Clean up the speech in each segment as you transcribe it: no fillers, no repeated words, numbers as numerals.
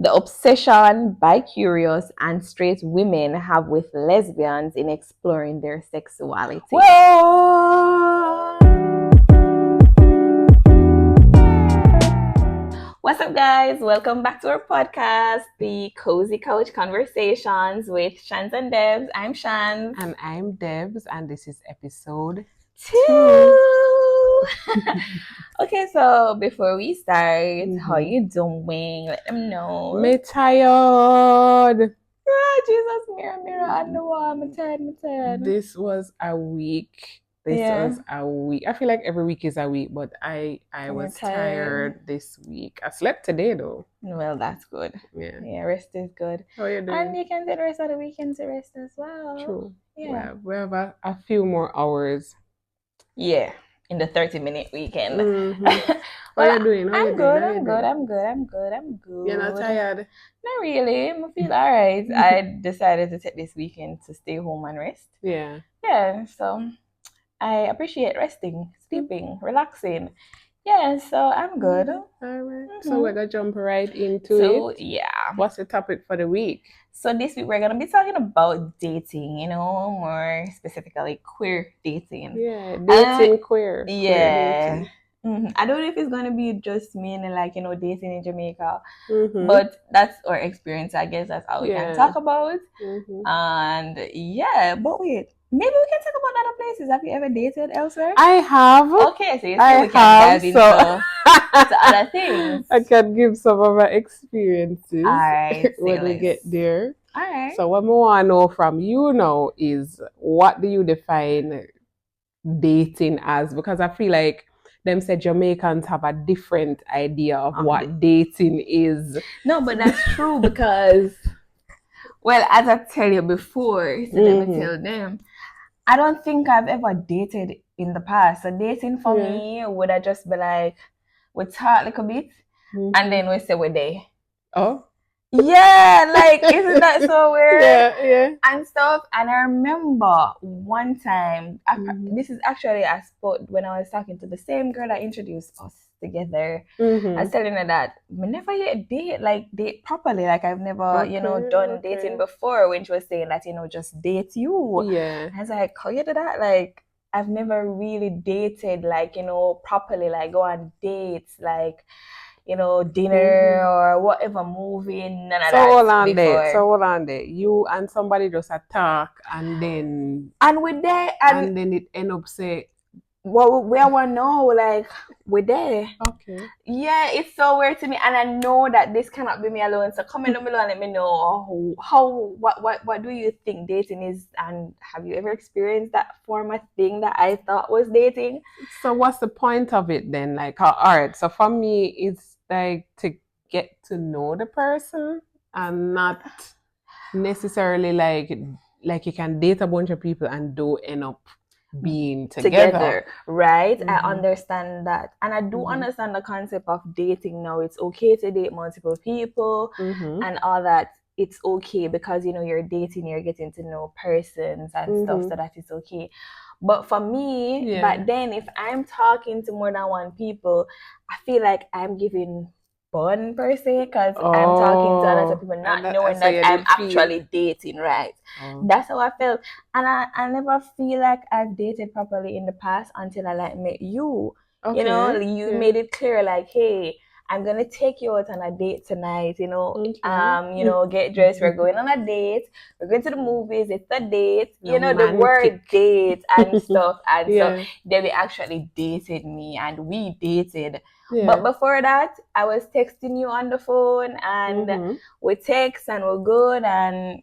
The obsession bi-curious and straight women have with lesbians in exploring their sexuality. Whoa! What's up, guys? Welcome back to our podcast, the Cozy Couch Conversations with SHANZ and Debs. I'm SHANZ. And I'm Debs, and this is episode 2. Okay, so before we start, how you doing? Let them know. Me tired. Ah, Jesus, mirror on the wall. I'm tired. This was a week. Yeah. Was a week. I feel like every week is a week, but I was tired this week. I slept today though. Well, that's good. Yeah, rest is good. How are you doing? And you can take the rest of the weekend to rest as well. True. Yeah. We have a few more hours. Yeah, in the 30-minute weekend. How are you doing? I'm good. I'm good. You're not tired? Not really. I feel all right. I decided to take this weekend to stay home and rest. Yeah. Yeah, so I appreciate resting, sleeping, relaxing. Yeah, so I'm good. All right. So we're going to jump right into it. Yeah. What's the topic for the week? So this week we're going to be talking about dating, more specifically queer dating. Yeah, dating queer. Yeah. Queer dating. I don't know if it's going to be just mainly like, dating in Jamaica, but that's our experience. I guess that's all we can talk about. And yeah, but wait, maybe we can talk about other places. Have you ever dated elsewhere? I have. Okay, so you see we can dive into other things. I can give some of my experiences when we get there. All right. So what I want to know from you now is, what do you define dating as? Because I feel like them say Jamaicans have a different idea of what dating is. No, but that's true because, well, as I tell you before, so let me tell them, I don't think I've ever dated in the past. So dating for me would have just be like, we talk a little bit and then we say we're there. Oh. Yeah, like, isn't that so weird? Yeah. And stuff. And I remember one time, this is actually a spot when I was talking to the same girl that introduced us together. I was telling her that we never yet date properly. Like, I've never, done dating before, when she was saying that, just date you. Yeah. I was like, how you do that? Like, I've never really dated, like, properly, like, go on dates, like, dinner or whatever, movie, none of that. So hold on there. You and somebody just talk and then we're there and then it end up say, well, we want to know, like, we're there. Okay. Yeah, it's so weird to me, and I know that this cannot be me alone. So comment down below and let me know what do you think dating is, and have you ever experienced that form of thing that I thought was dating? So what's the point of it then? Like, all right, so for me, it's like to get to know the person and not necessarily like you can date a bunch of people and do end up being together. Right? I understand that, and I do understand the concept of dating now. It's okay to date multiple people and all that. It's okay because you're dating, you're getting to know persons and stuff, so that is okay. But for me, back then, if I'm talking to more than one people, I feel like I'm giving fun per se, because I'm talking to a lot of people, not knowing that I'm actually dating, right? That's how I felt. And I never feel like I've dated properly in the past until I met you. You made it clear, like, hey, I'm gonna take you out on a date tonight, get dressed, we're going on a date, we're going to the movies, it's a date, the word date and stuff. And so then we actually dated me and we dated. But before that, I was texting you on the phone and we text and we're good, and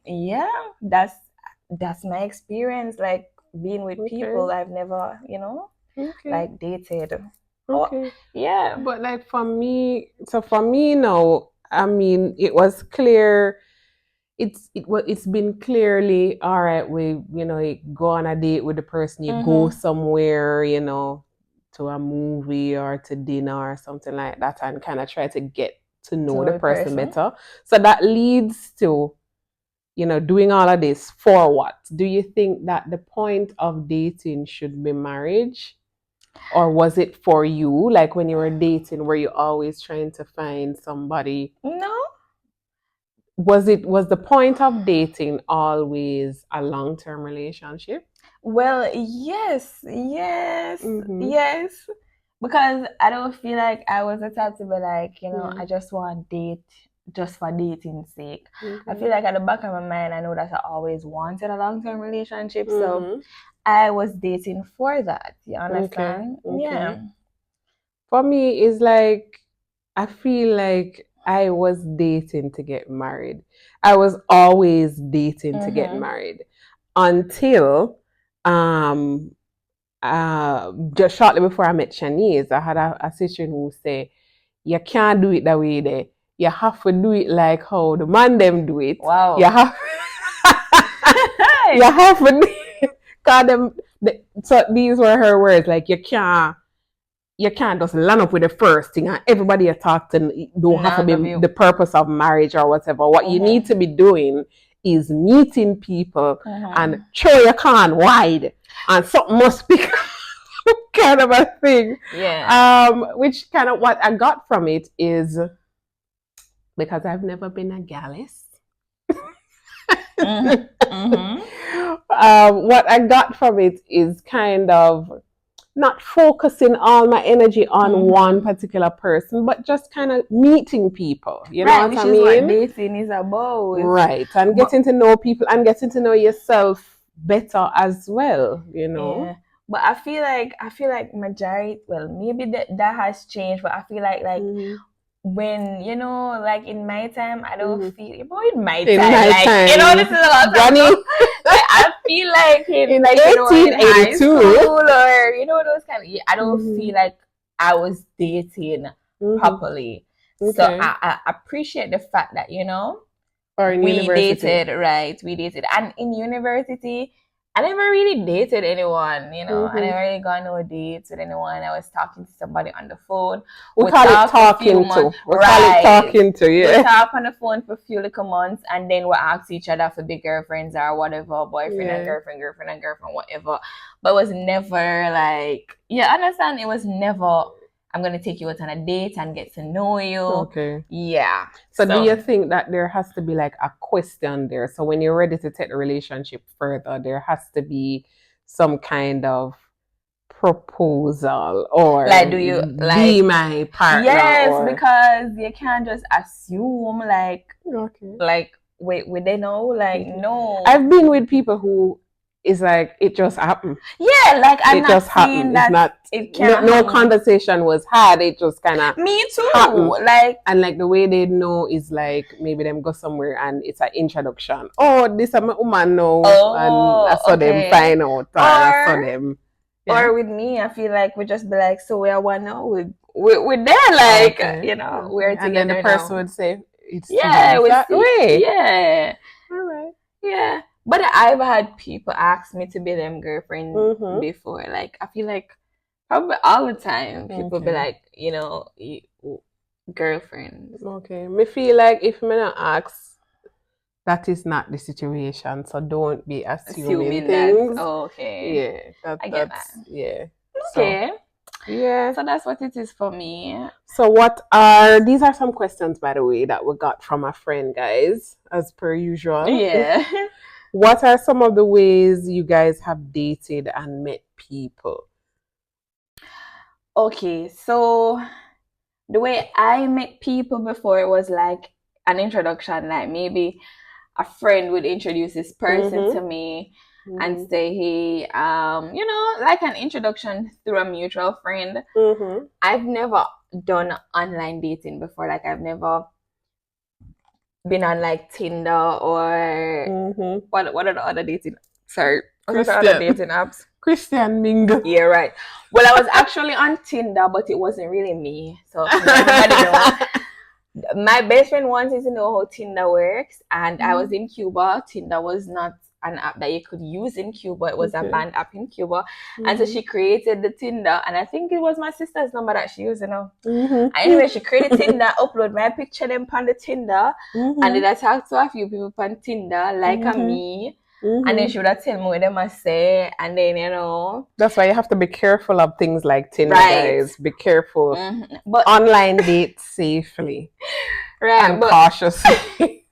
that's my experience, like, being with people. I've never, like, dated. Okay. Yeah. But like for me now, I mean, it was clear. It's been clearly all right. We you go on a date with the person, you go somewhere, to a movie or to dinner or something like that, and kind of try to get to know the person better. So that leads to doing all of this for what? Do you think that the point of dating should be marriage? Or was it for you, like when you were dating, were you always trying to find somebody? No. was the point of dating always a long-term relationship? Well, yes, yes. Because I don't feel like I was the type to be like, I just want to date just for dating's sake. I feel like at the back of my mind, I know that I always wanted a long-term relationship. So I was dating for that. You understand? Okay. Yeah. For me, it's like, I feel like I was dating to get married. I was always dating to get married until just shortly before I met Shanice, I had a sister who said, you can't do it that way there. You have to do it like how the man them do it. Wow. You have you have to do it. So these were her words, like you can't just land up with the first thing and everybody you talk to don't have to be the purpose of marriage or whatever. What you need to be doing is meeting people and throw your can wide and something must be kind of a thing. Yeah. Which kind of what I got from it is, because I've never been a gallus. What I got from it is kind of not focusing all my energy on one particular person, but just kind of meeting people. You know what I mean? Which is what dating is about. Right. And getting to know people and getting to know yourself better as well, Yeah. But I feel like majority, well, maybe that has changed, but I feel like when, like in my time, I don't feel, in my time, this is a lot of time. I feel like in like, in high school or, those kind of, I don't feel like I was dating properly. So I appreciate the fact that, we dated, right? We dated. And in university, I never really dated anyone, I never really got no dates with anyone. I was talking to somebody on the phone. We call it talking to. We call it talking to, yeah. We talk on the phone for a few little months and then we ask each other for big girlfriends or whatever, boyfriend and girlfriend, whatever. But it was never like, understand? It was never, I'm going to take you out on a date and get to know you. Okay. Yeah. So do you think that there has to be like a question there? So when you're ready to take the relationship further, there has to be some kind of proposal or like, do you be my partner? Yes, because you can't just assume like we they know, like no. I've been with people who is like it just happened. Yeah, like I'm not just happened. It's not. It can't. No conversation was had. It just kind of. Me too. Happened. Like and like the way they know is like maybe them go somewhere and it's an introduction. Oh, this is my woman now, and I saw them find out. Or I saw them. Yeah. Or with me, I feel like we just be like, so we are one now. We're there, like we're together. And then the person would say, "It's that way." Yeah. All right. Yeah. But I've had people ask me to be them girlfriend before. Like I feel like probably all the time people be like, girlfriend. Okay. Me feel like if me not ask, that is not the situation. So don't be assuming things. That. Oh, okay. Yeah. I get that. Yeah. Okay. Yeah. So that's what it is for me. So these are some questions, by the way, that we got from a friend, guys, as per usual. Yeah. What are some of the ways you guys have dated and met people? Okay, so the way I met people before, it was like an introduction, like maybe a friend would introduce this person to me and say, hey, like an introduction through a mutual friend. I've never done online dating before. Like I've never been on like Tinder or what are the other dating? Sorry, what are the other dating apps? Christian Mingle. Yeah, right. Well, I was actually on Tinder, but it wasn't really me. So everybody know. My best friend wanted to know how Tinder works, and I was in Cuba. Tinder was not an app that you could use in Cuba. It was a banned app in Cuba. And so she created the Tinder, and I think it was my sister's number that she used, Anyway, she created Tinder, upload my picture them on the Tinder, and then I talked to a few people on Tinder, like me. And then she would have tell me what they must say, and then that's why you have to be careful of things like Tinder, guys. Be careful. But online date safely, and cautiously.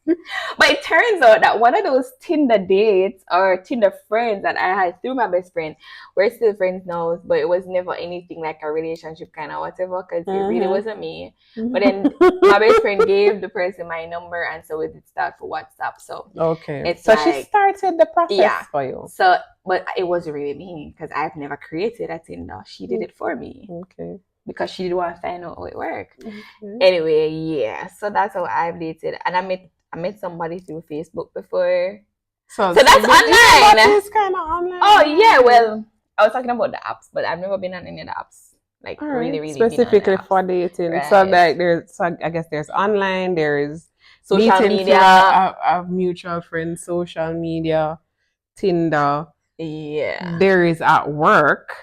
But it turns out that one of those Tinder dates or Tinder friends that I had through my best friend, we're still friends now, but it was never anything like a relationship kind of whatever, because it really wasn't me. But then my best friend gave the person my number, and so we did start for WhatsApp. So okay, it's so like, she started the process yeah, for you. So, but it wasn't really me because I've never created a Tinder. She did it for me. Okay. Because she didn't want to find out how it worked. Anyway, yeah. So that's how I've dated, and I met somebody through Facebook before. So that's online. This kind of online. Oh yeah, well, I was talking about the apps, but I've never been on any of the apps. Like really specifically for dating. Right. So like I guess there's online, there's social media, a mutual friend, social media, Tinder. Yeah. There is at work.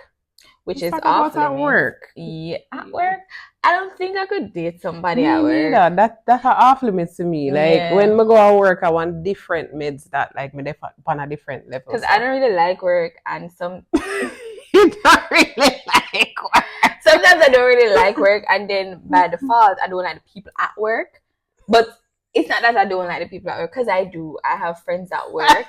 Which is off at work. Yeah, at work. I don't think I could date somebody at work. Neither. That's off limits to me. Like when I go to work, I want different meds that like me on a different level. Because I don't really like work, and you don't really like work. Sometimes I don't really like work, and then by default, I don't like the people at work. But it's not that I don't like the people at work, because I do. I have friends at work.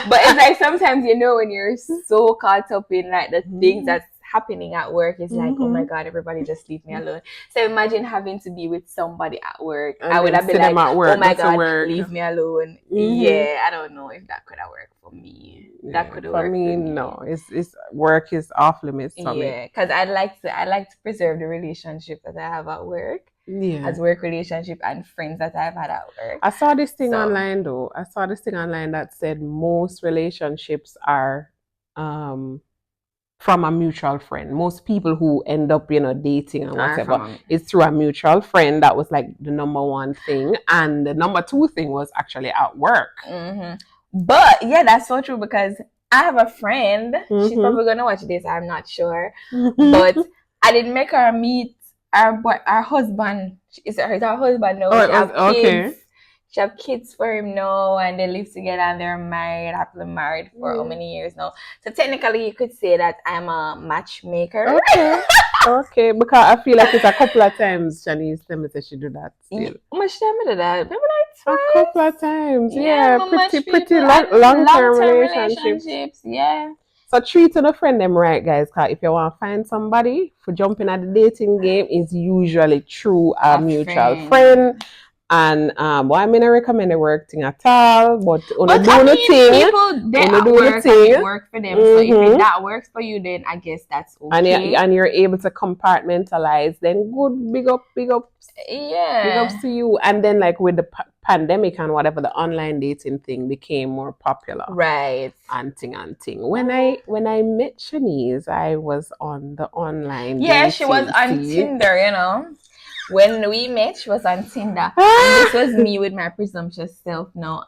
But it's like sometimes, when you're so caught up in like the things that's happening at work, it's like, oh my God, everybody just leave me alone. So imagine having to be with somebody at work. And I would have been like, oh my God, leave me alone. Yeah, I don't know if that could have worked for me. That could have worked for me. No, it's work is off limits for me. Yeah, because I like to preserve the relationship that I have at work. Yeah. As work relationship and friends that I've had at work. I saw this thing online though. I saw this thing online that said most relationships are from a mutual friend. Most people who end up, dating and whatever, it's through a mutual friend. That was like the number one thing. And the number two thing was actually at work. But yeah, that's so true, because I have a friend. She's probably going to watch this. I'm not sure. But I didn't make her meet our husband. Is her husband now? Kids. She have kids for him now, and they live together, and they're married, happily married for how many years now. So technically, you could say that I'm a matchmaker. Okay, because I feel like it's a couple of times Shanice tell me that she do that still. How much time did that? Maybe like twice. A couple of times, pretty long-term relationships. Yeah. So treating a friend them right, guys, because if you want to find somebody for jumping at the dating game, is usually through a mutual friend. And I mean, I recommend the work thing at all, but people they work for them. So if that works for you, then I guess that's okay. And you're able to compartmentalize. Then good, big up. Yeah, big ups to you. And then like with the pandemic and whatever, the online dating thing became more popular. Right. And thing. When I met Shanice, I was on the online. Yeah, she was on Tinder. When we met, she was on Tinder. And this was me with my presumptuous self now.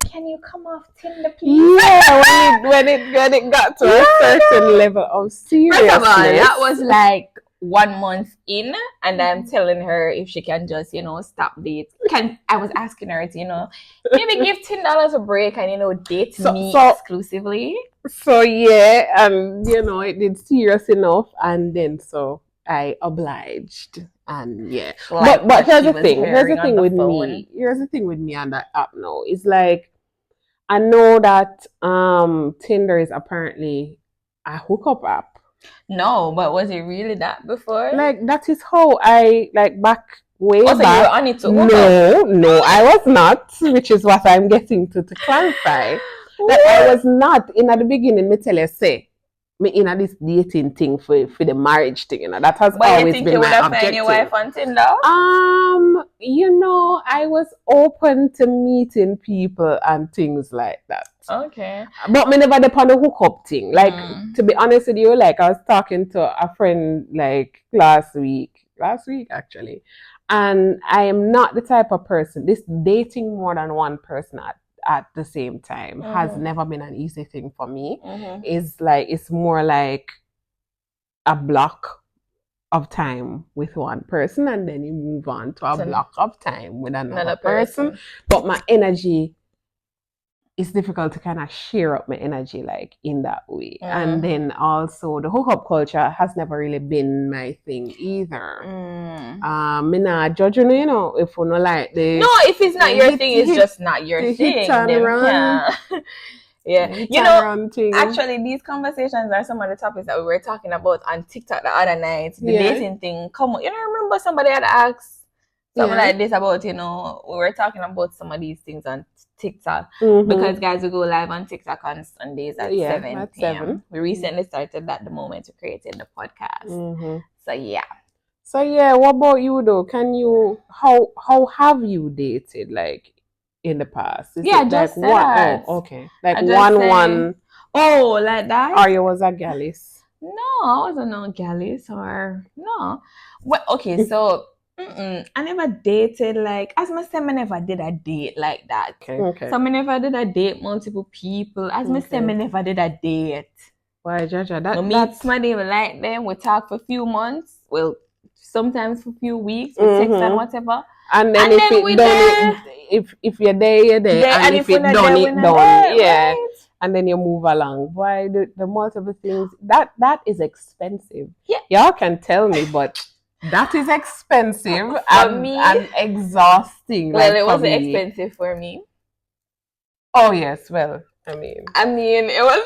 Can you come off Tinder, please? Yeah, when it got to a certain level of seriousness. First of all, that was like 1 month in, and I'm telling her if she can just, stop dates. I was asking her to, maybe give $10 a break and, date me exclusively. So yeah, and it did serious enough, and then so I obliged. And yeah, but here's the thing. Here's the thing with me. Here's the thing with me on that app now. It's like I know that Tinder is apparently a hookup app. No, but was it really that before? Like that is how I back way back. You were on it to hook up? No, I was not. Which is what I'm getting to clarify. That I was not in at the beginning. Me tell you say. Me in this dating thing for the marriage thing, that has always been my objective. Find your wife on Tinder? I was open to meeting people and things like that. Okay. But me never did on the hookup thing. Like to be honest with you, like I was talking to a friend like last week actually, and I am not the type of person. This dating more than one person at the same time has never been an easy thing for me. It's more like a block of time with one person, and then you move on to a block of time with another person. But my energy it's difficult to kind of share up my energy like in that way. And then also the hookup culture has never really been my thing either. Me not judging, you know, if you not like the no, if it's not your thing, it's just not your thing. Hit and run. Yeah, you know, actually, these conversations are some of the topics that we were talking about on TikTok the other night. The dating thing. Come on, you know, remember somebody had asked something like this about, you know, we were talking about some of these things on TikTok because guys, we go live on TikTok on Sundays at 7 p.m. We recently started that the moment we created the podcast. So yeah, what about you though? Can you how have you dated like in the past? Is it just like one? Oh, okay, like one. Oh, like that? Or you was a gallis? No, I wasn't no gallis or no. Well, okay, so I never dated like as I said, I never did a date like that. Okay. So I never did a date multiple people. As I said, I never did a date. Why, Jaja? Meet somebody we like them. We talk for a few months. Well, sometimes for a few weeks. We text and whatever. And then if it done it, if you're there, you're there. And if it done, it done. Yeah. Right? And then you move along. Why the multiple things that is expensive. Yeah. Y'all can tell me, but that is expensive and exhausting. Well, it wasn't expensive for me. Oh yes, well, I mean it was.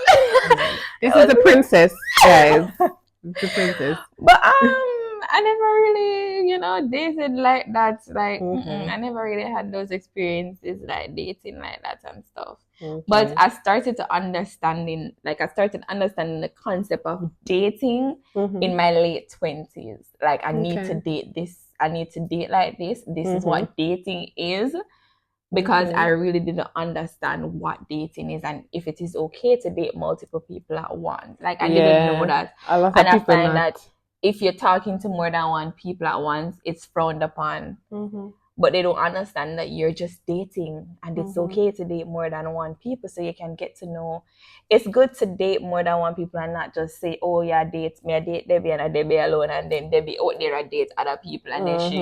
This is the princess, guys. The princess. But I never really, you know, dated like that. Like I never really had those experiences like dating like that and stuff. But I started understanding the concept of dating in my late 20s. Like I need to date this. I need to date like this. This is what dating is. Because I really didn't understand what dating is and if it is okay to date multiple people at once. Like I didn't know that. And I find that if you're talking to more than one people at once, it's frowned upon. But they don't understand that you're just dating and it's okay to date more than one people so you can get to know. It's good to date more than one people and not just say, oh yeah, date me, I date Debbie and I Debbie alone and then Debbie out there and date other people and then she,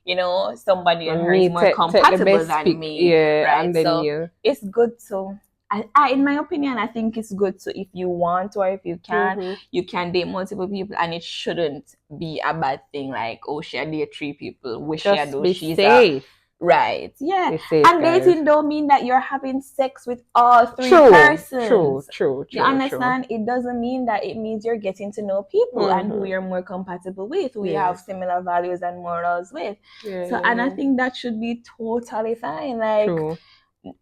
you know, somebody and her is more compatible than me. Yeah, right? And then so it's good to I in my opinion, I think it's good to, if you want or if you can, you can date multiple people and it shouldn't be a bad thing. Like, oh, she date 3 people, wish she do, she's safe. Right. Yeah. And dating don't mean that you're having sex with all 3 persons. True. You understand? It doesn't mean that. It means you're getting to know people and who you're more compatible with, who you have similar values and morals with. And I think that should be totally fine. Like,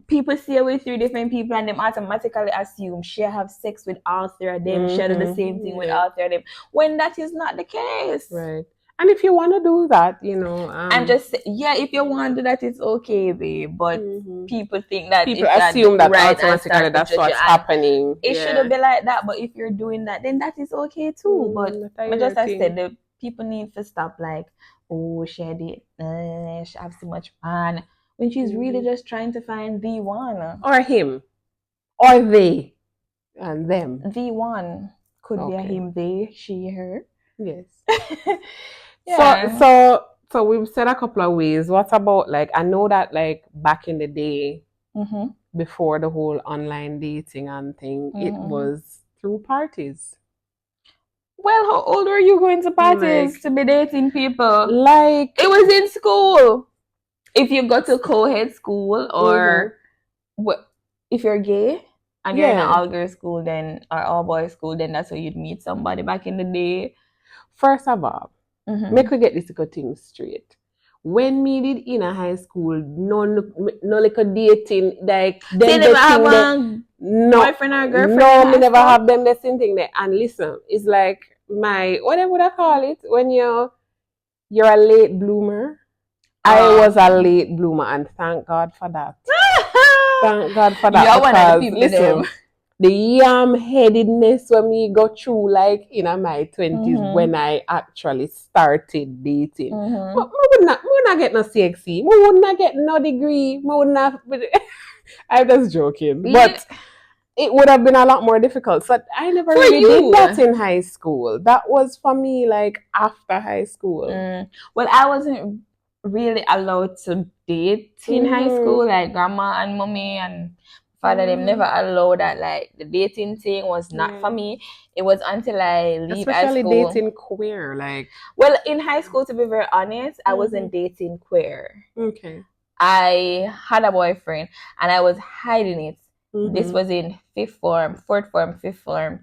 people stay with 3 different people and them automatically assume she have sex with all 3 of them, she do the same thing with all 3 of them, when that is not the case. Right. And if you want to do that, you know, and just if you want to do that, it's okay, babe. But people think that people assume that automatically that's what's happening. It shouldn't be like that. But if you're doing that, then that is okay too. But just as I said, the people need to stop like, oh, she have so much fun. When she's really just trying to find the one. Or him. Or they. And them. The one. Could be a him, they, she, her. Yes. So we've said a couple of ways. What about, like, I know that, like, back in the day, before the whole online dating and thing, it was through parties. Well, how old were you going to parties to be dating people? Like, it was in school. If you go to co-ed school or if you're gay and you're in an all-girls school then or all-boys school, then that's where you'd meet somebody back in the day. First of all, make we get this thing straight. When me did in a high school, no little dating, like they never have a boyfriend or girlfriend. No, me never have them the same thing there. And listen, it's like my what would I call it when you're a late bloomer. I was a late bloomer, and thank God for that. Thank God for that. You're one of the people. Listen, the yam-headedness when me go through, like in my 20s, when I actually started dating, I would not get no CXC. I would not get no degree. I would not. I'm just joking, but it would have been a lot more difficult. So I never really did that in high school. That was for me, like after high school. Well, I wasn't really allowed to date in high school. Like grandma and mommy and father them never allowed that. Like the dating thing was not for me. It was until I leave high Especially school. dating queer, like. Well, in high school, to be very honest, I wasn't dating queer. Okay. I had a boyfriend and I was hiding it. This was in fourth form, fifth form.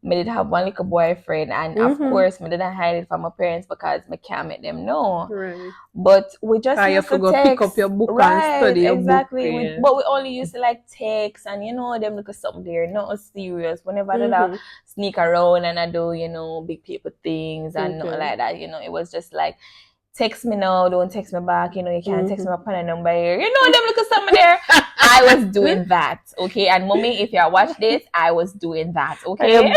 I did have one little boyfriend, and of course, I didn't hide it from my parents because I can't make them know. Right. But we just used to text. Pick up your book and study your exactly. book. But we only used to like text and them look at something there, not serious. Whenever I did sneak around and I do, big people things and nothing like that, it was just like, text me now, don't text me back, you can't text me upon a number here. Them look at something there. I was doing that, okay? And mommy, if you watch this, I was doing that, okay?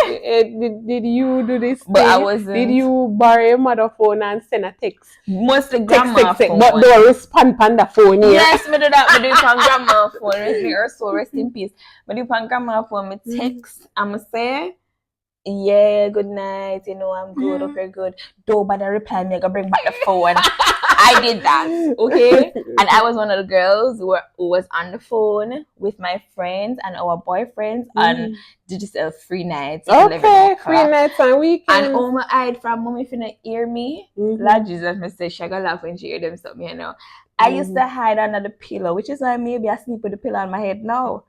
Did you do this but thing? I wasn't. Did you borrow your mother phone and send a text? Mostly grandma phone. But don't respond on the phone here. Yes, me do that. Me do it on grandma phone. Rest in peace. Me do it on grandma phone. Me text, I'ma say, yeah, good night, I'm good, okay, good. Don't bother reply me, I gotta bring back the phone. I did that, okay? And I was one of the girls who was on the phone with my friends and our boyfriends on digital free nights. Okay, free nights and weekends. And all my eyed from mommy finna hear me. Lord Jesus, me say she gonna laugh when she hear them something, I used to hide under the pillow, which is why maybe I sleep with the pillow on my head now.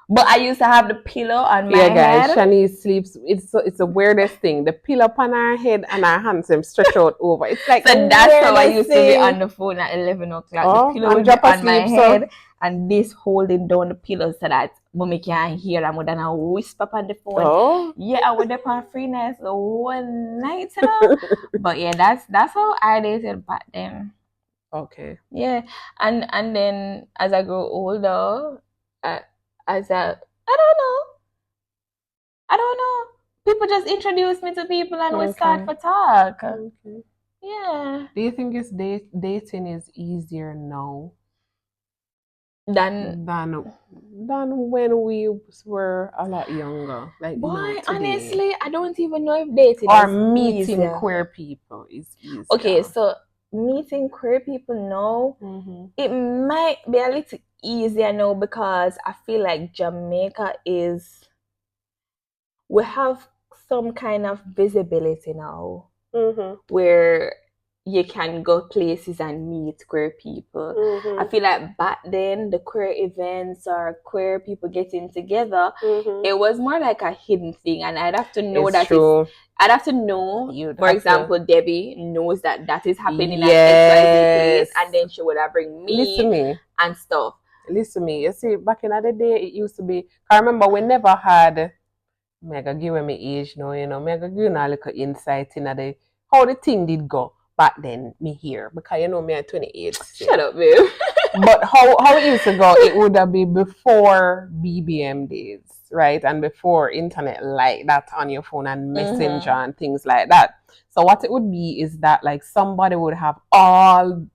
But I used to have the pillow on my head. Yeah, guys, Shani sleeps. It's the weirdest thing. The pillow on her head and her hands stretch out over. It's like so that's how I used to be on the phone at 11 o'clock. The pillow would be on my head and this holding down the pillow so that mommy can't hear. I would then whisper on the phone. Oh. Yeah, I would up on free night one night. But yeah, that's how I dated back then. Okay. Yeah, and then as I grew older, I don't know. People just introduce me to people and we start to talk. Okay. Yeah. Do you think dating is easier now than when we were a lot younger? Like, boy, honestly, I don't even know if dating or meeting easier. Queer people is easier. Okay, so meeting queer people now, it might be a little easier now because I feel like Jamaica we have some kind of visibility now where you can go places and meet queer people. I feel like back then the queer events or queer people getting together, it was more like a hidden thing, and I'd have to know I'd have to know. For example, Debbie knows that is happening at XYZ place, and then she would have bring me and stuff. Listen to me. You see, back in the day, it used to be. I remember we never had. Mega give me age now, mega give a little insight in how the thing did go back then. Me here because me at 28. Shut up, babe. But how it used to go, it would have been before BBM days, right? And before internet like that on your phone and messenger and things like that. So what it would be is that like somebody would have all,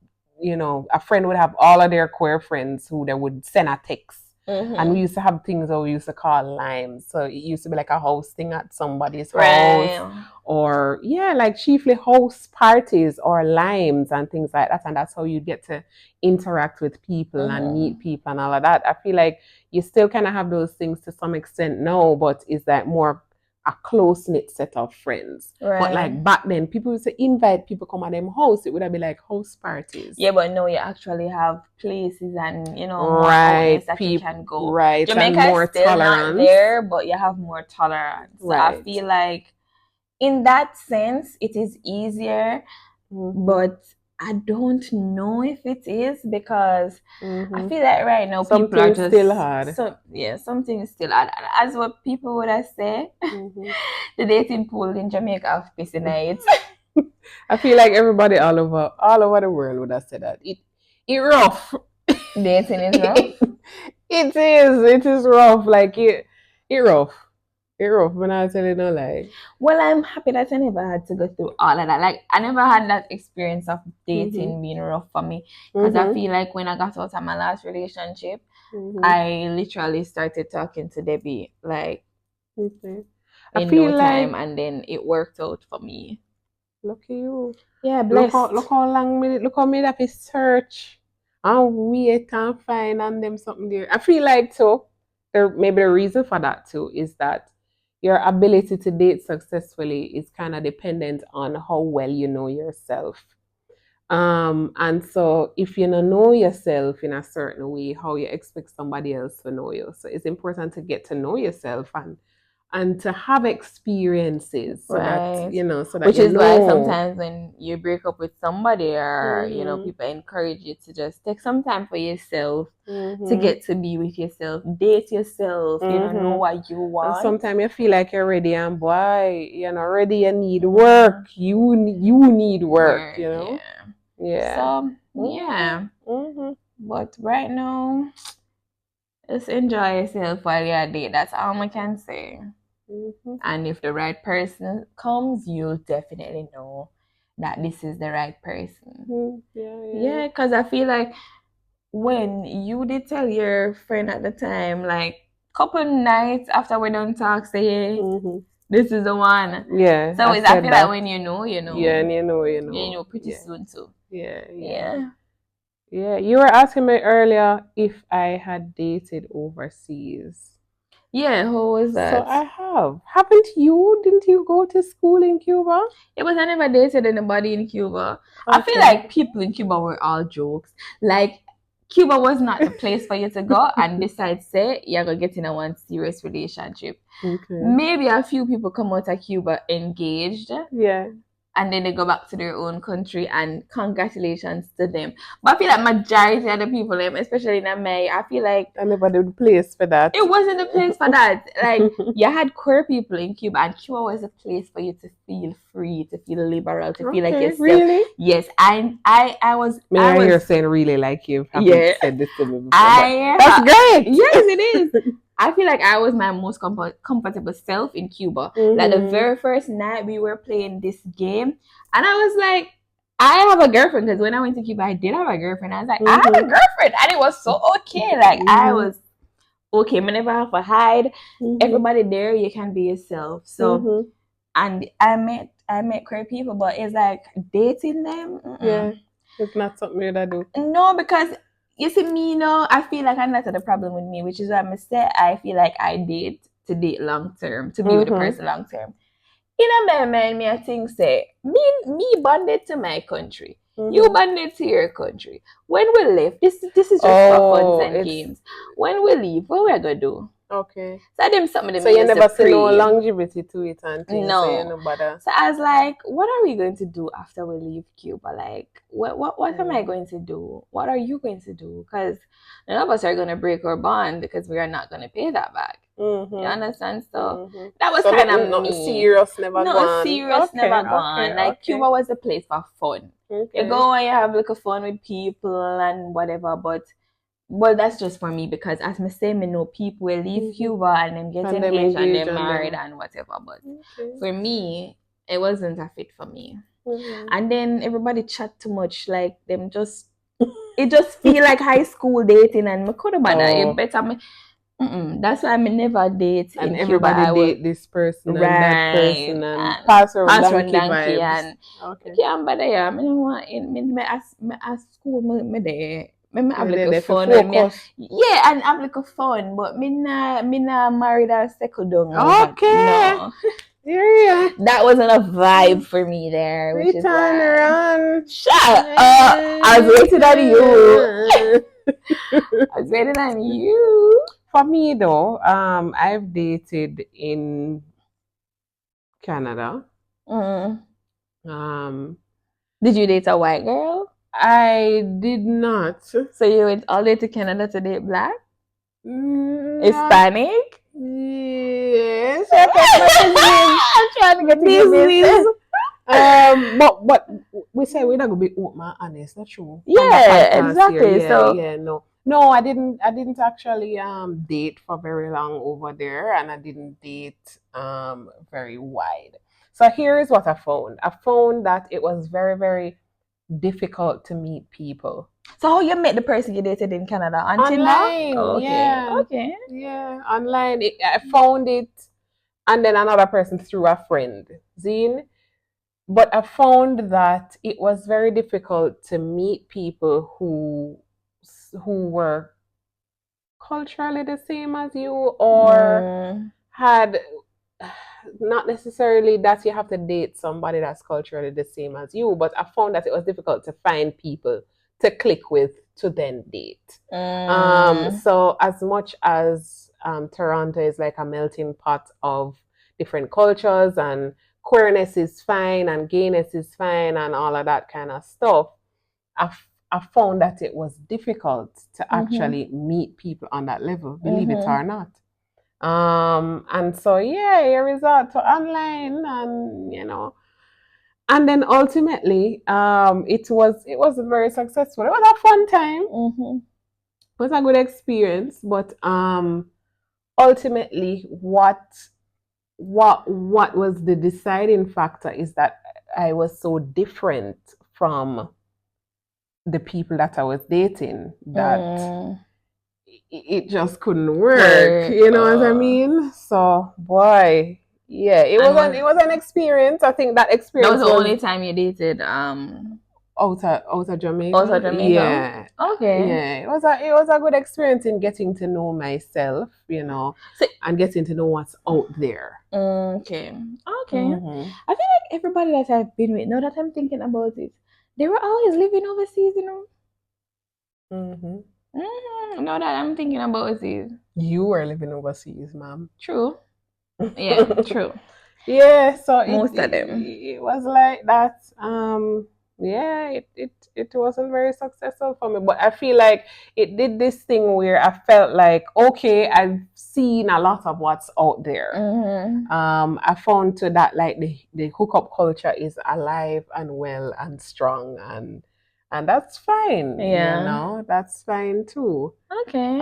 a friend would have all of their queer friends who they would send a text. And we used to have things that we used to call limes. So it used to be like a house thing at somebody's house. Or, like chiefly house parties or limes and things like that. And that's how you get to interact with people and meet people and all of that. I feel like you still kind of have those things to some extent now, but it's like more a close-knit set of friends. But like back then, people used to invite people come at them house. It would have been like house parties. Yeah, but now you actually have places and more outlets that you can go. Right, Jamaica and more is still tolerance. Not there, but you have more tolerance. So I feel like in that sense it is easier, but I don't know if it is because I feel like right now people are just still hard. Something is still hard. As what people would have said, the dating pool in Jamaica have pissy nights. I feel like everybody all over the world would have said that. It rough. Dating is rough. It is rough. Like it rough. It rough, when I tell you no lie. Well, I'm happy that I never had to go through all of that. Like I never had that experience of dating being rough for me. Because I feel like when I got out of my last relationship, I literally started talking to Debbie like in no time, and then it worked out for me. Look at you. Yeah, blessed. Look how long me have to search and wait and find and them something there. I feel like so. maybe the reason for that too is that your ability to date successfully is kind of dependent on how well you know yourself. And so if you don't know yourself in a certain way, how you expect somebody else to know you. So it's important to get to know yourself and to have experiences so that Right. so that Which you is why know. sometimes when you break up with somebody or people encourage you to just take some time for yourself to get to be with yourself, date yourself, know what you And want. sometimes you feel like you're ready, and boy, you're not ready. You need work. You need work. Yeah. So yeah. But right now, just enjoy yourself while you're at date. That's all I can say. And if the right person comes, you'll definitely know that this is the right person. Yeah, because I feel like when you did tell your friend at the time, like couple nights after we done talk, say, this is the one. Yeah. So I feel like when you know. Yeah, and you know pretty soon too. Yeah. You were asking me earlier if I had dated overseas. Yeah, how was that? So I have. Haven't you? Didn't you go to school in Cuba? It was I never dated anybody in Cuba. Okay. I feel like people in Cuba were all jokes. Like Cuba was not the place for you to go and decide, say, you're going to get in a one serious relationship. Okay. Maybe a few people come out of Cuba engaged. Yeah. And then they go back to their own country, and congratulations to them. But I feel like majority of the people, especially in America, I feel like I never did the place for that. It wasn't the place for that. Like you had queer people in Cuba, and Cuba was a place for you to feel free, to feel liberal, to feel like yourself. Really? Yes, I was. I was. You're saying really like you haven't said this to me before. That's great. Yes, it is. I feel like I was my most comfortable self in Cuba. Like the very first night we were playing this game, and I was like, I have a girlfriend, because when I went to Cuba, I did have a girlfriend. I was like, I have a girlfriend, and it was so okay. Like I was okay. I never have to hide. Everybody there, you can be yourself. So, and I met queer people, but it's like dating them. Yeah, it's not something that I do. No, because you see me now, I feel like I'm not the problem with me, which is why I say I feel like I date to date long term, to be with the person long term. In a mind, me I think say me bonded to my country. You bonded to your country. When we leave, this is just for fun and games. When we leave, what we gonna do? Okay. So them something. So you never see no longevity to it and things. No. So you know bother. So I was like, what are we going to do after we leave Cuba? Like, what am I going to do? What are you going to do? Because none of us are gonna break our bond because we are not gonna pay that back. You understand? So that was kind of me. Serious, never gone. Serious, never gone. Like Cuba was a place for fun. You go and you have like a fun with people and whatever, but that's just for me, because as I say, me know people will leave Cuba and them get engaged and they're married and whatever. But for me, it wasn't a fit for me. And then everybody chat too much, like them just it just feel like high school dating, and me could have it better me. That's why I never date and in everybody Cuba. Date this person and that person and pass around donkey vibes. And yeah, but yeah, I don't want me ask school me there. Me have like a fun with me. Yeah, and have like a fun, but me not married or settled down. Okay. No. Yeah. That wasn't a vibe for me there. Which is turn around. Shut up. I was waiting on you. I was waiting on you. For me though, I've dated in Canada. Did you date a white girl? I did not. So you went all the way to Canada to date black? Hispanic? Yes. I'm trying to get to business. But we say we're not gonna be open and honest. That's true. Yeah, exactly. No, I didn't actually date for very long over there, and I didn't date very wide. So here's what I found. I found that it was very, very difficult to meet people. So how you met the person you dated in Canada? On Tinder? Online. Yeah. Okay. Yeah, online. I found it, and then another person through a friend. Zine. But I found that it was very difficult to meet people who were culturally the same as you, or had not necessarily that you have to date somebody that's culturally the same as you, but I found that it was difficult to find people to click with to then date. So as much as Toronto is like a melting pot of different cultures, and queerness is fine and gayness is fine and all of that kind of stuff, I found that it was difficult to actually meet people on that level, believe it or not. And so yeah, I resort to online, and and then ultimately, it was very successful. It was a fun time. It was a good experience, but ultimately, what was the deciding factor is that I was so different from the people that I was dating that it just couldn't work. You know what I mean? So boy, yeah, it was an experience. I think that experience was the only time you dated out of Jamaica. Out of Jamaica? Yeah. Okay. Yeah, it was a good experience in getting to know myself, and getting to know what's out there. Okay. I feel like everybody that I've been with, now that I'm thinking about it, they were always living overseas, Now that I'm thinking about it. You were living overseas, ma'am. True. Yeah, true. Yeah, so most of them. It was like that. Yeah, it wasn't very successful for me, but I feel like it did this thing where I felt like, okay, I've seen a lot of what's out there. I found to that like the hookup culture is alive and well and strong, and that's fine. Yeah. That's fine too. Okay.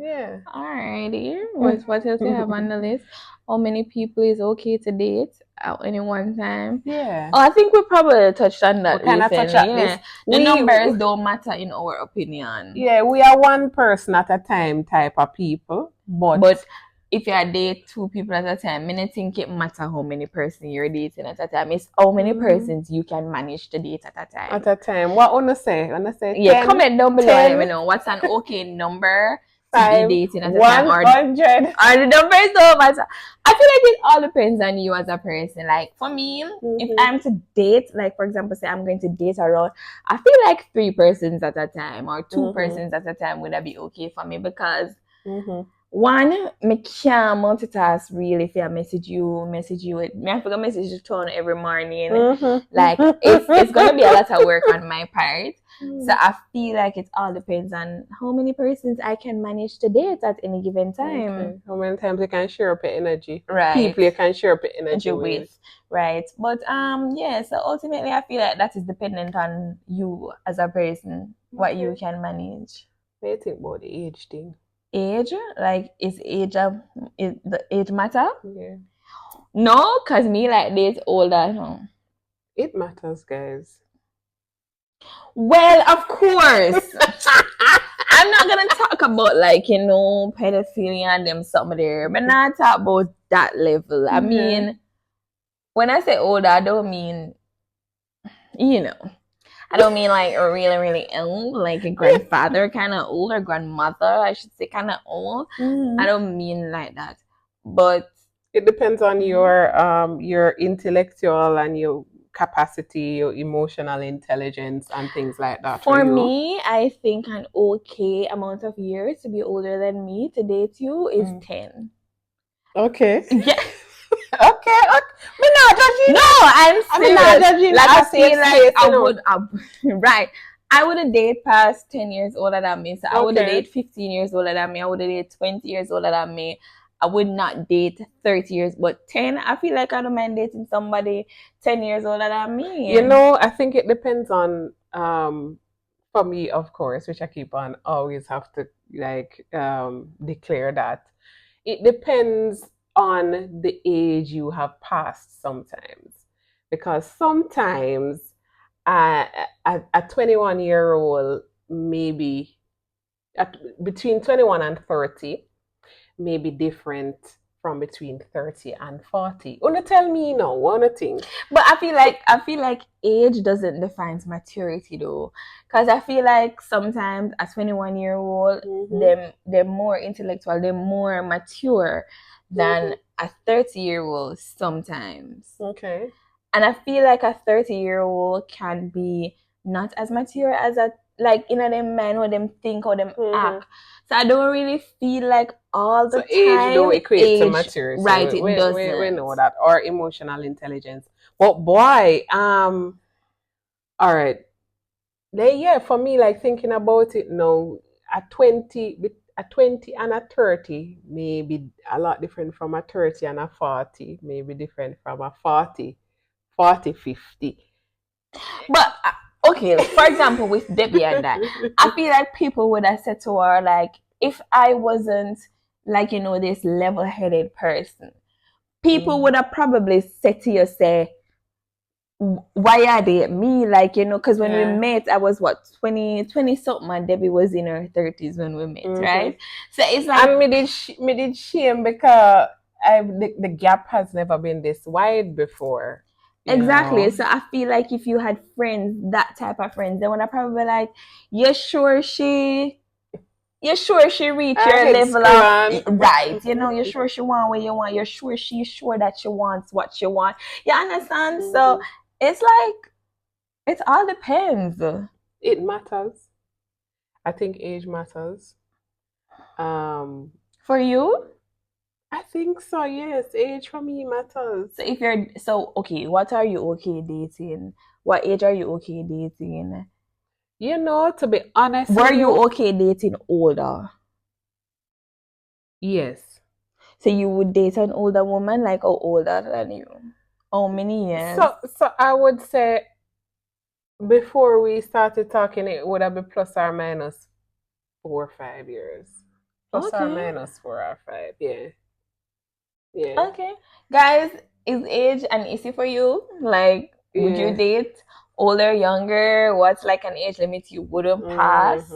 Yeah. Alrighty. What else you have on the list? How many people is okay to date at any one time? Yeah. Oh, I think we probably touched on that recently. Touched on this. The numbers don't matter in our opinion. Yeah, we are one person at a time type of people. But if you date two people at a time, I think it matter how many persons you're dating at a time. It's how many persons you can manage to date at a time. At a time. What wanna say? Yeah, comment down below and let me know what's an okay number to be dating at a time, 100. Or the numbers don't matter. I feel like it all depends on you as a person. Like for me, if I'm to date, like for example, say I'm going to date around, I feel like 3 persons at a time or 2 persons at a time would that be okay for me, because one, me can't multitask really. If I message you, me I forgot message you tone every morning. Like it's gonna be a lot of work on my part. So I feel like it all depends on how many persons I can manage to date at any given time. Okay. How many times you can share up your energy? Right. People you can share up your energy with. Right. But yeah, so ultimately I feel like that is dependent on you as a person, what you can manage. What do you think about the age thing? Age? Like is the age matter? Yeah. No, cause me like this older. No. It matters, guys. Well, of course. I'm not gonna talk about like pedophilia and them something there, but not talk about that level. I mean, when I say older, I don't mean I don't mean like a really, really old, like a grandfather kind of old, or grandmother, I should say, kind of old. I don't mean like that, but it depends on your intellectual and your capacity, your emotional intelligence, and things like that. For me, I think an okay amount of years to be older than me to date you is 10. Okay. Yeah. Okay. Me not judging. No, I'm serious. not judging. Like I feel like I would, right. I wouldn't date past 10 years older than me. So I would date 15 years older than me. I would date 20 years older than me. I would not date 30 years, but 10, I feel like I don't mind dating somebody 10 years older than me. I think it depends on, for me, of course, which I keep on always have to declare that it depends on the age you have passed sometimes. Because sometimes a 21-year-old maybe between 21 and 30 may be different from between 30 and 40. Wanna tell me now, wanna think. But I feel like age doesn't define maturity though. Cause I feel like sometimes a 21-year-old, they're more intellectual, they're more mature than a 30-year-old sometimes. Okay. And I feel like a 30-year-old can be not as mature as a like them men or them think or them act. So I don't really feel like all the time age don't equate to maturity. Right, it doesn't. We know that. Or emotional intelligence. But boy, all right. Yeah, for me, like thinking about it now, a 20 and a 30 may be a lot different from a 30 and a 40, maybe different from a 40, 50. But okay, for example, with Debbie and that, I feel like people would have said to her, like, if I wasn't like, this level-headed person, people would have probably said to you, say, why are they at me? Like, because when we met, I was what, 20 something, and Debbie was in her 30s when we met, right? So it's like, and me did shame because the gap has never been this wide before. Exactly. So I feel like if you had friends, that type of friends, they would have probably like, you're sure she reached your level of right, you're sure she want what you want, you're sure she's sure that she wants what you want. You understand? So it's like, it all depends. It matters. I think age matters. For you? I think so, yes. Age for me matters. So okay, what are you okay dating? What age are you okay dating? To be honest, were you okay dating older? Yes. So you would date an older woman, like older than you? How many years? So I would say before we started talking, it would have been plus or minus 4 or 5 years. Plus or minus 4 or 5, yeah. Yeah. Okay. Guys, is age an issue for you? Like, would you date older, younger? What's like an age limit you wouldn't pass?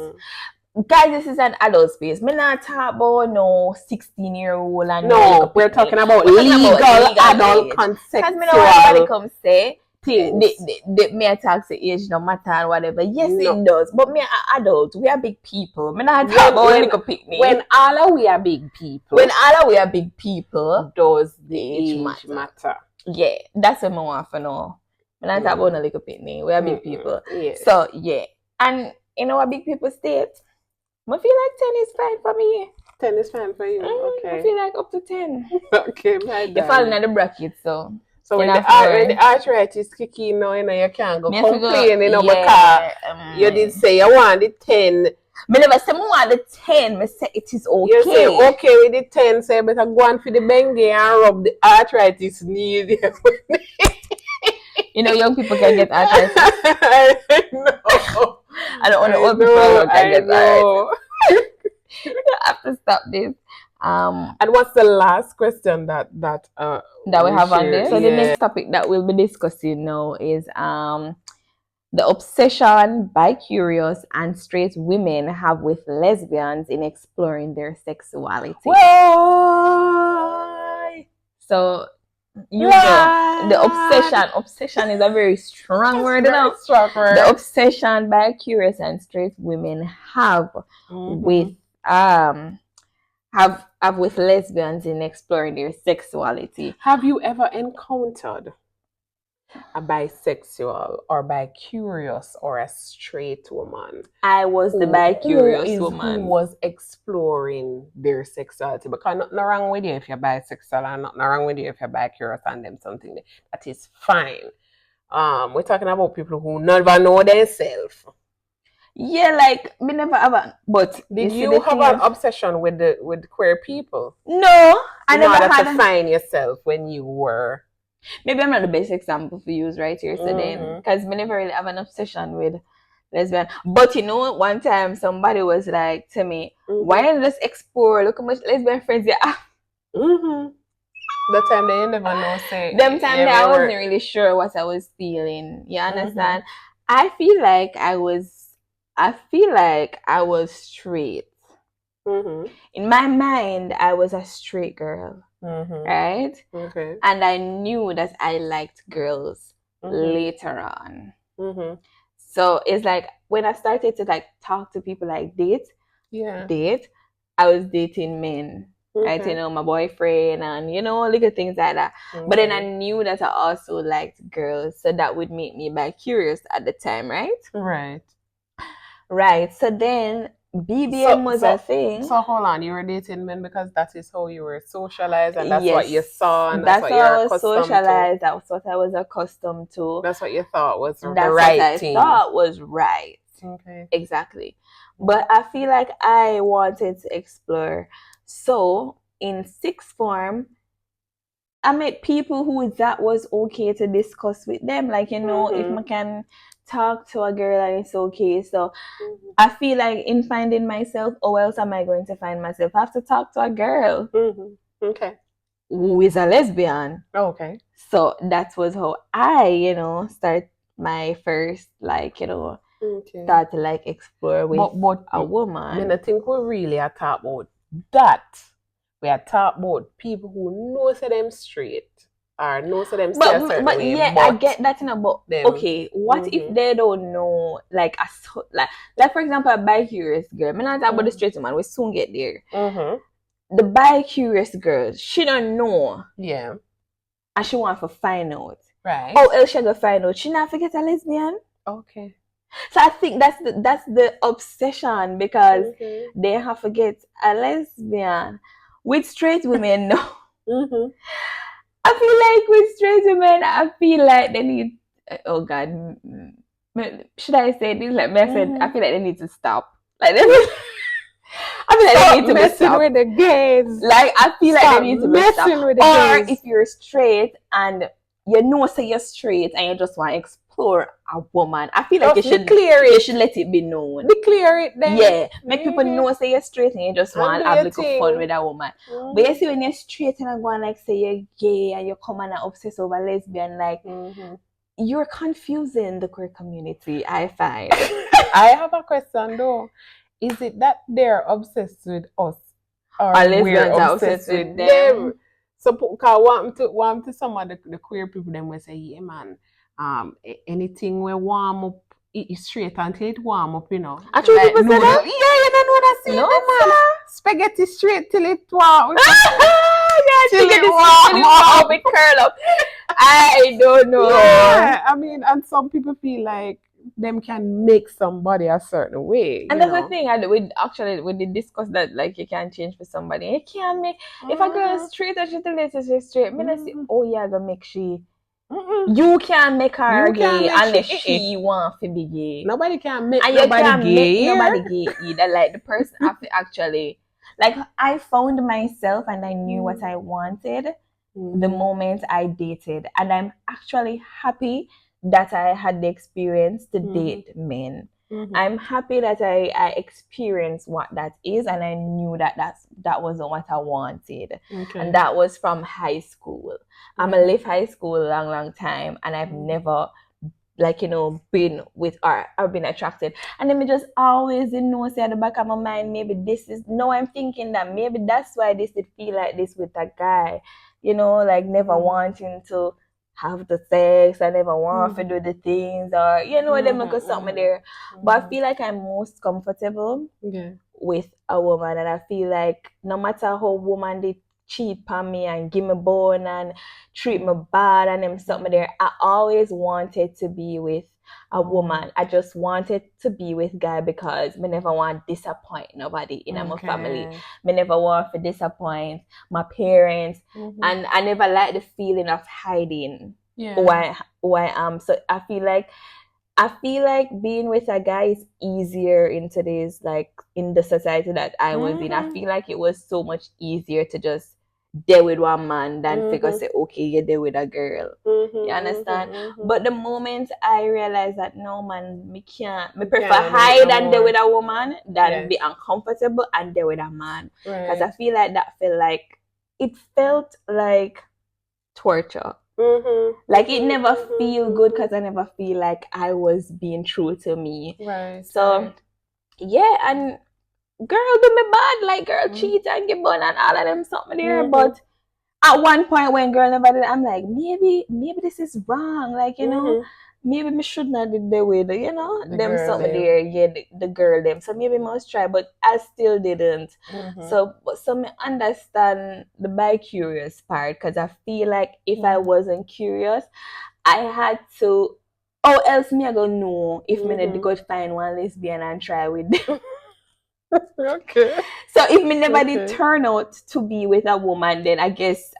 Guys, this is an adult space. Me not talk about no 16-year-old and no, we're talking about legal adult consensual. Because me know everybody come say me attack the age no matter and whatever. Yes, it does. But me adult, we are big people. Me not talk about little picnic. When all we are big people. Does the age matter? Yeah, that's what I want to know. Me not talk about no little picnic. We are big people. Yeah. So yeah. And a big people state, I feel like 10 is fine for me. 10 is fine for you. Okay. I feel like up to 10. Okay, my darling. You're falling in the bracket, so. So when the arthritis kick in, you can't go complain, because you did say you want the 10. Me never say I want the 10. Me say it is okay. You say okay with the 10, so you better go on for the Bengay and rub the arthritis knee. Young people can get arthritis. No. I don't want old people can get arthritis. You have to stop this. And what's the last question that we have on this? So the next topic that we'll be discussing now is the obsession bi-curious and straight women have with lesbians in exploring their sexuality. Why? So the obsession is a very strong word. The obsession bi-curious and straight women have with have with lesbians in exploring their sexuality. Have you ever encountered a bisexual or bi-curious or a straight woman? I was the bi-curious woman who was exploring their sexuality. Because nothing wrong with you if you're bisexual, and nothing wrong with you if you're bi-curious and them something that is fine. We're talking about people who never know themselves. Yeah, like me never ever. But did you have an obsession with queer people? No, I never had. In order to find yourself when you were. Maybe I'm not the best example for you right here today, because me never really have an obsession with lesbian. But one time somebody was like to me, "Why don't you just explore? Look how much lesbian friends you have." The time they never know. Say them time that I wasn't really sure what I was feeling. You understand? I feel like I was straight. In my mind, I was a straight girl, right? Okay. And I knew that I liked girls later on. So it's like when I started to like talk to people like date, I was dating men. Right, you know, my boyfriend and you know, little things like that. But then I knew that I also liked girls, so that would make me bi curious at the time, right? Right. So then BBM was a thing. So hold on, you were dating men because that is how you were socialized and that's what you saw and that's what how you were I was accustomed socialized. to. That's what I was accustomed to. That's what you thought was the That's right what I thing. thought was right. Okay. Exactly. But I feel like I wanted to explore. So in sixth form, I met people who that was okay to discuss with them. Like, you know, if I can talk to a girl and it's okay. So I feel like in finding myself, how else am I going to find myself? I have to talk to a girl. Okay. Who is a lesbian. Okay. So that was how I, you know, start my first, like, you know, start to like explore with a woman. I think we really are talking about that. We are talking about people who know say them straight or know say them stay a certain way. Yeah, I get that in about okay, what if they don't know like like for example a bi-curious girl. I'm not talking about the straight woman, we soon get there. The bi-curious girl, she don't know. Yeah. And she want to find out. Right. How else she gonna find out? She not forget a lesbian? Okay. So I think that's the obsession because they have to get a lesbian. With straight women, no. I feel like with straight women, I feel like they need. Oh God, should I say this? Like I said, I feel like they need to stop. Like I feel like they need to messing stop with the gays. Like I feel like they need to messing stop. with the or gays. If you're straight and you know say you're straight and you just want to explore a woman, I feel like you should clear it. You should let it be known. Declare it then. Yeah, make people know say you're straight and you just want to have little fun with a woman. But you see when you're straight and I'm going like say you're gay and you come and obsess over lesbian, like you're confusing the queer community, I find. I have a question though. Is it that they're obsessed with us or lesbians are obsessed with them? So want to some of the queer people them will say, yeah man, anything we warm up it's straight until it warm up, you know. Actually like, people say that? Yeah, you don't know that scene. No man. Spaghetti straight till it warm. Till it warm it curl up. I don't know. Yeah, I mean, and some people feel like them can make somebody a certain way. And that's the thing. We did discuss that like you can't change for somebody. You can't make if a girl is straight or she tell you she's straight. Me say, oh yeah, gonna make she. You can't make her gay unless she want to be gay. Nobody can make nobody gay. Nobody gay either. Like the person actually, like I found myself and I knew what I wanted the moment I dated, and I'm actually happy that I had the experience to date men. I'm happy that I experienced what that is, and I knew that that wasn't what I wanted. And that was from high school. I'm left high school a long time, and I've never like, you know, been with art or been attracted. And then me just always, you know, say at the back of my mind, maybe this is, no, I'm thinking that maybe that's why this did feel like this with that guy, you know, like never wanting to have the sex, I never want to do the things, or, you know, them look at something there. But I feel like I'm most comfortable with a woman, and I feel like no matter how woman did cheat on me and give me bone and treat me bad and them something there, I always wanted to be with a woman. I just wanted to be with guy because me never want to disappoint nobody in my family. Me never want to disappoint my parents, and I never like the feeling of hiding who I am. So I feel like being with a guy is easier in today's, like, in the society that I was in. I feel like it was so much easier to just deal with one man than figure say, okay, you're there with a girl. You understand? But the moment I realized that no man, me prefer hide and deal with a woman than be uncomfortable and deal with a man. Because I feel like it felt like torture. Like it never feel good because I never feel like I was being true to me. So yeah, and girl do me bad, like girl cheat and give on and all of them something there. But at one point when girl never did, I'm like, maybe this is wrong. Like, you know, maybe me should not did the way the, you know, The them girl something them. there, yeah, the girl them. So maybe must try, but I still didn't. So me understand the bi curious part, because I feel like if I wasn't curious, I had to, or else me I go know if me need to go find one lesbian and try with them. Okay. So if me never did turn out to be with a woman, then I guess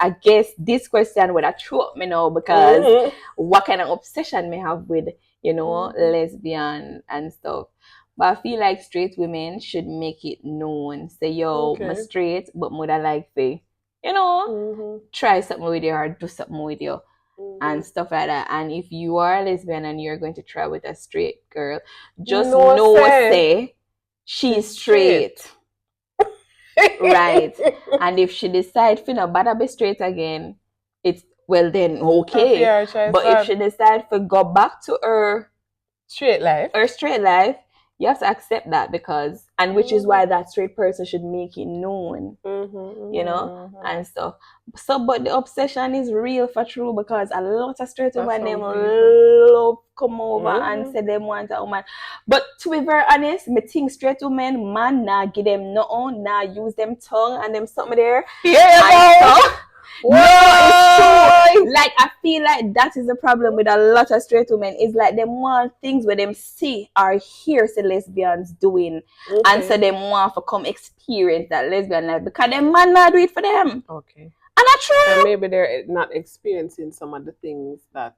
this question would have thrown up me now, because what kind of obsession me have with, you know, lesbian and stuff. But I feel like straight women should make it known. Say, yo, I'm straight, but mother like say, you know, try something with you or do something with you. And stuff like that. And if you are a lesbian and you're going to try with a straight girl, just say she's straight. Right. And if she decides to not bother be straight again, it's well then okay. But if she decides to go back to her straight life, you have to accept that, because, and which is why that straight person should make it known, you know, and stuff. So, but the obsession is real for true, because a lot of straight women them love come over and say them want a woman. But to be very honest, me think straight women, man, nah give them nothing, nah use them tongue and them something there. Yeah, no, it's true. Like, I feel like that is the problem with a lot of straight women. Is like them want things where them see or hear the lesbians doing, and so them want to come experience that lesbian life, because them man not do it for them. Okay. And that's true. And maybe they're not experiencing some of the things that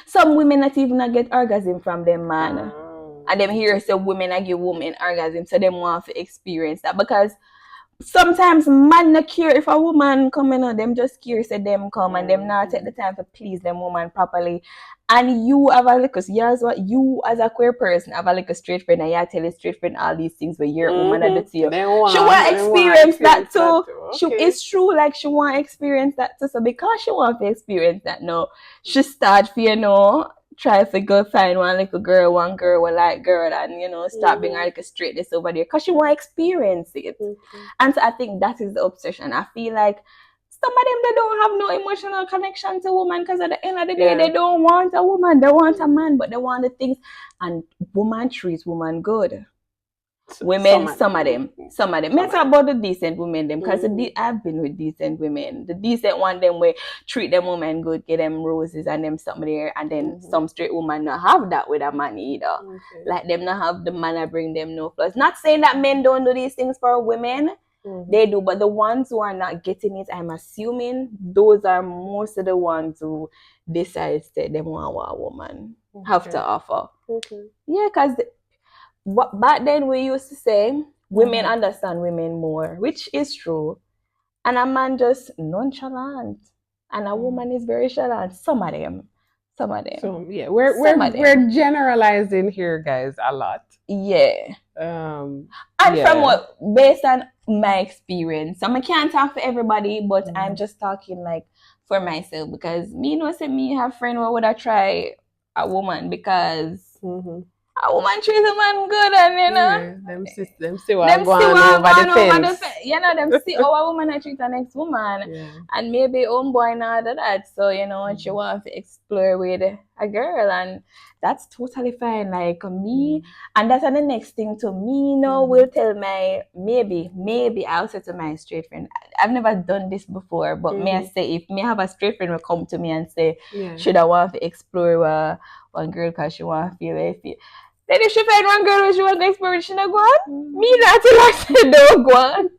some women not even get orgasm from them man. And them hear say women I give women orgasm, so them want to experience that, because sometimes man not care if a woman coming on, them just curious that them come and them not take the time to please them woman properly. And you have a little, here's what you as a queer person have a little straight friend, and you tell a straight friend all these things where your woman are to you. She want to experience that too. Okay. It's true, like she want to experience that too. So because she want to experience that now, she start for, you know, try to go find one girl will like girl, and, you know, start being like a straightness over there, because she want to experience it. And so I think that is the obsession. I feel like some of them, they don't have no emotional connection to woman, because at the end of the day, they don't want a woman, they want a man, but they want the things. And woman treats woman good. Women, some of them. Let's talk about the decent women, them, because I've been with decent women. The decent one, them way treat them women good, get them roses and them something there, and then some straight woman not have that with a man either. Like them not have the man that bring them no flowers. Not saying that men don't do these things for women. They do, but the ones who are not getting it, I'm assuming those are most of the ones who decide that they want a woman have to offer. Yeah, because back then we used to say women understand women more, which is true, and a man just nonchalant, and a woman is very chalant. Some of them. So yeah, we're generalizing here, guys, a lot. Yeah. And from what, based on my experience, so I can't talk for everybody, but I'm just talking like for myself, because me know say me have friend who would I try a woman, because a woman treats a man good, and you know, them see what going over the fence. You know, them see how a woman I treat the next woman, and maybe homeboy and all of that. So, you know, she wants to explore with a girl, and that's totally fine. Like me, and that's the next thing to me. You know, will tell my maybe I'll say to my straight friend. I've never done this before, but may I say, if me have a straight friend will come to me and say, should I want to explore one girl because she want to feel it. Then if she find one girl who she want to explore, she not go on. Me not till I say don't go on.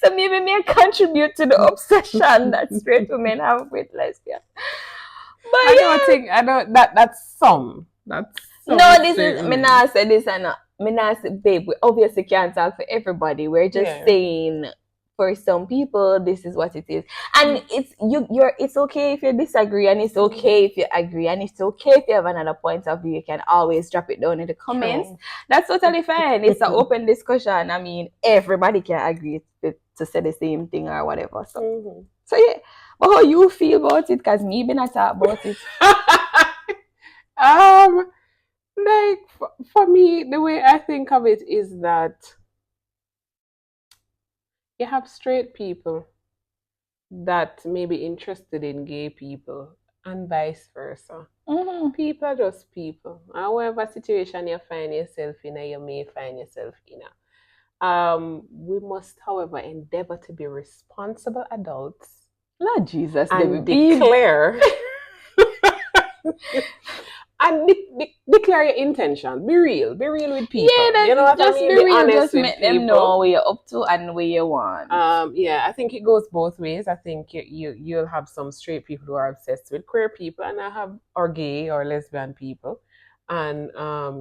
So maybe me contribute to the obsession that straight women have with lesbian. But I don't that's some. No, this is me not say this and not. Me not say, babe, we obviously can't talk for everybody. We're just saying for some people this is what it is, and it's okay if you disagree, and it's okay if you agree, and it's okay if you have another point of view. You can always drop it down in the comments. That's totally fine. It's an open discussion. I mean, everybody can agree to say the same thing or whatever. So yeah, but how you feel about it? Because me been a talk about it. Like for me, the way I think of it is that you have straight people that may be interested in gay people and vice versa. People are just people. However situation you find yourself in, you may find yourself in. We must, however, endeavor to be responsible adults. Lord Jesus, and declare and declare your intention. Be real with people. Yeah, you know what just I mean? be real. honest Just with make people. them know where you're up to and where you want. Yeah, I think it goes both ways. I think you'll have some straight people who are obsessed with queer people, and or gay or lesbian people, and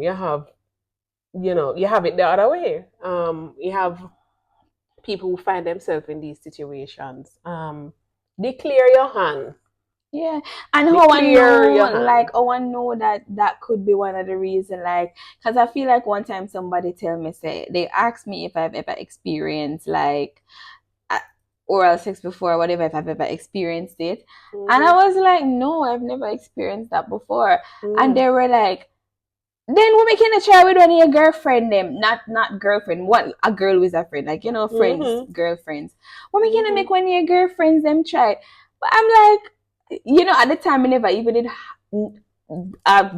you have it the other way. You have people who find themselves in these situations. Declare your hand. Yeah, and how I know that could be one of the reasons, like, because I feel like one time somebody they asked me if I've ever experienced like oral sex before, whatever, if I've ever experienced it, and I was like, no, I've never experienced that before, and they were like, then we making a try with one of your girlfriend them, not girlfriend, what a girl with a friend, like friends, girlfriends. We're making to make one of your girlfriends them try, but I'm like. At the time, I never even did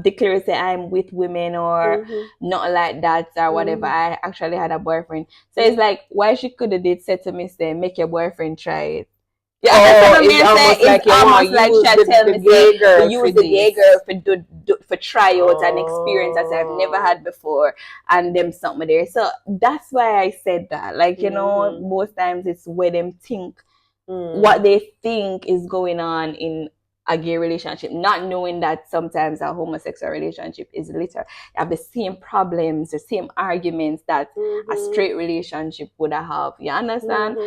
declare say I'm with women or not like that or whatever. I actually had a boyfriend. So it's like, why she could have did say to me, say, make your boyfriend try it. Yeah, it's almost like she tell me, say, use the gay girl for try out and experience that I've never had before and them something there. So that's why I said that. Like, most times it's where them think what they think is going on in a gay relationship, not knowing that sometimes a homosexual relationship is literally have the same problems, the same arguments that a straight relationship would have. You understand?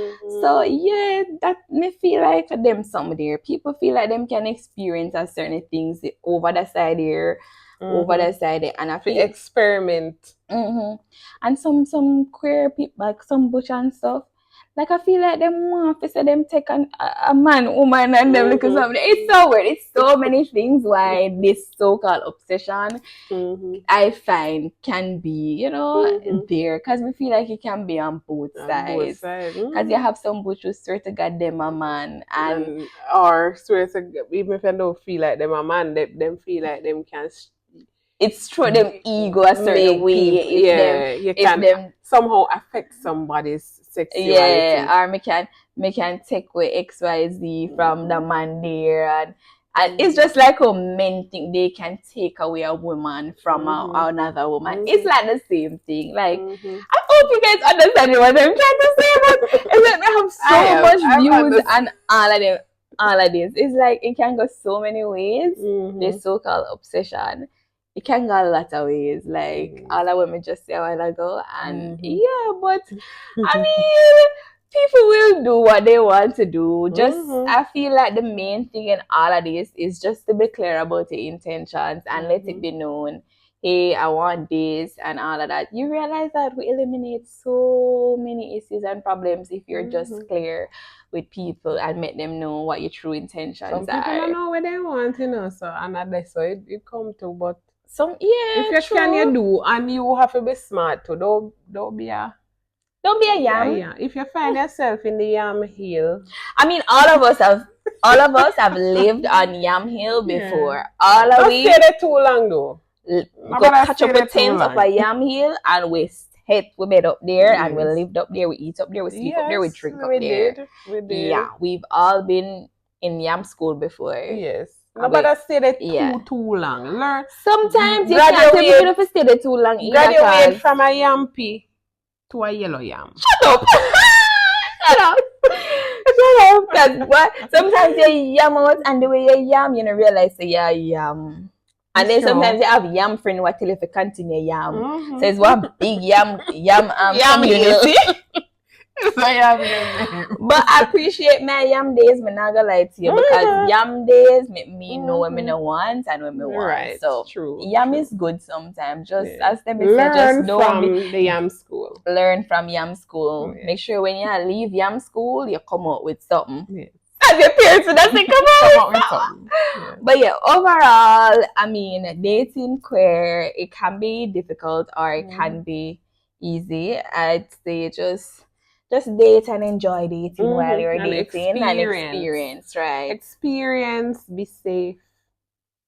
So yeah, that me feel like for them something there. People feel like them can experience a certain things over the side here, over the side there, and I feel experiment. And some queer people, like some butch and stuff. Like, I feel like them want to say them take a man, woman, and them look at something. It's so weird. It's so many things why this so-called obsession, I find, can be, there. Because we feel like it can be on both sides. Because you have some butch who swear to God them a man. Or swear to God, even if they don't feel like them a man, them feel like them can... It's through them ego a certain way. If them somehow affect somebody's sexuality. Yeah, or me can take away XYZ from the man there, and it's just like how men think they can take away a woman from another woman. It's like the same thing. Like, I hope you guys understand what I'm trying to say, but it's like we have so much views and all of this. It's like it can go so many ways. The so-called obsession. It can go a lot of ways, like all the women just say a while ago, and yeah, but I mean, people will do what they want to do. Just I feel like the main thing in all of this is just to be clear about your intentions and let it be known. Hey, I want this and all of that. You realize that we eliminate so many issues and problems if you're just clear with people and make them know what your true intentions are. Some people don't know what they want, so and that's so it come to, but if you can you do, and you have to be smart too. Don't be a yam. Yeah. If you find yourself in the Yam Hill, I mean, all of us have lived on Yam Hill before. All of we stay there too long though. Go catch up with tents up at Yam Hill, and we bed up there, and we lived up there, we eat up there, we sleep up there, we drink up there. We did. Yeah, we've all been in Yam school before. Yes. Nobody stay there too long. Learn. Sometimes you can't tell people if you stay there too long either. Graduate from a yampy to a yellow yam. Shut up! Shut up! Because what? Sometimes you yam out, and the way you yam, you don't realize that you're yam. And then sometimes you have yam friend who tell you if you continue yam. So it's one big yam community. But I appreciate my yam days, I'm not gonna lie to you, because yam days make me know when I want and when I want. Right. So yam is good sometimes. Just as they said, just don't from the yam school. Learn from yam school. Make sure when you leave yam school, you come out with something. As your parents would say, come out with something. But yeah, overall, I mean, dating queer, it can be difficult or it can be easy. I'd say just just date and enjoy dating while you're And dating and experience, right? Experience, be safe.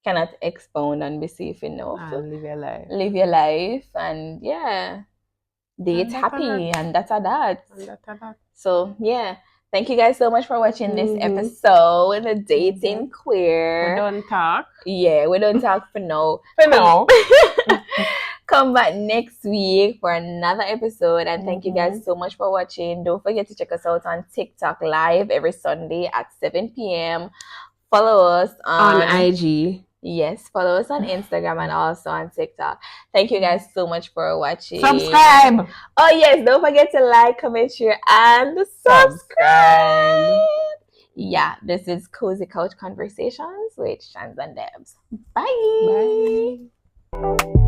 Cannot expound and be safe enough. And live your life. Live your life and yeah, date happy and that's a that. So yeah. Thank you guys so much for watching this episode, The Dating Queer. We don't talk. Yeah, we don't talk for now. For now. Come back next week for another episode. And thank you guys so much for watching. Don't forget to check us out on TikTok live every Sunday at 7 p.m. Follow us on IG. Yes, follow us on Instagram and also on TikTok. Thank you guys so much for watching. Subscribe. Oh yes, don't forget to like, comment, share, and subscribe. Yeah, this is Cozy Couch Conversations with Shans and Debs. Bye. Bye.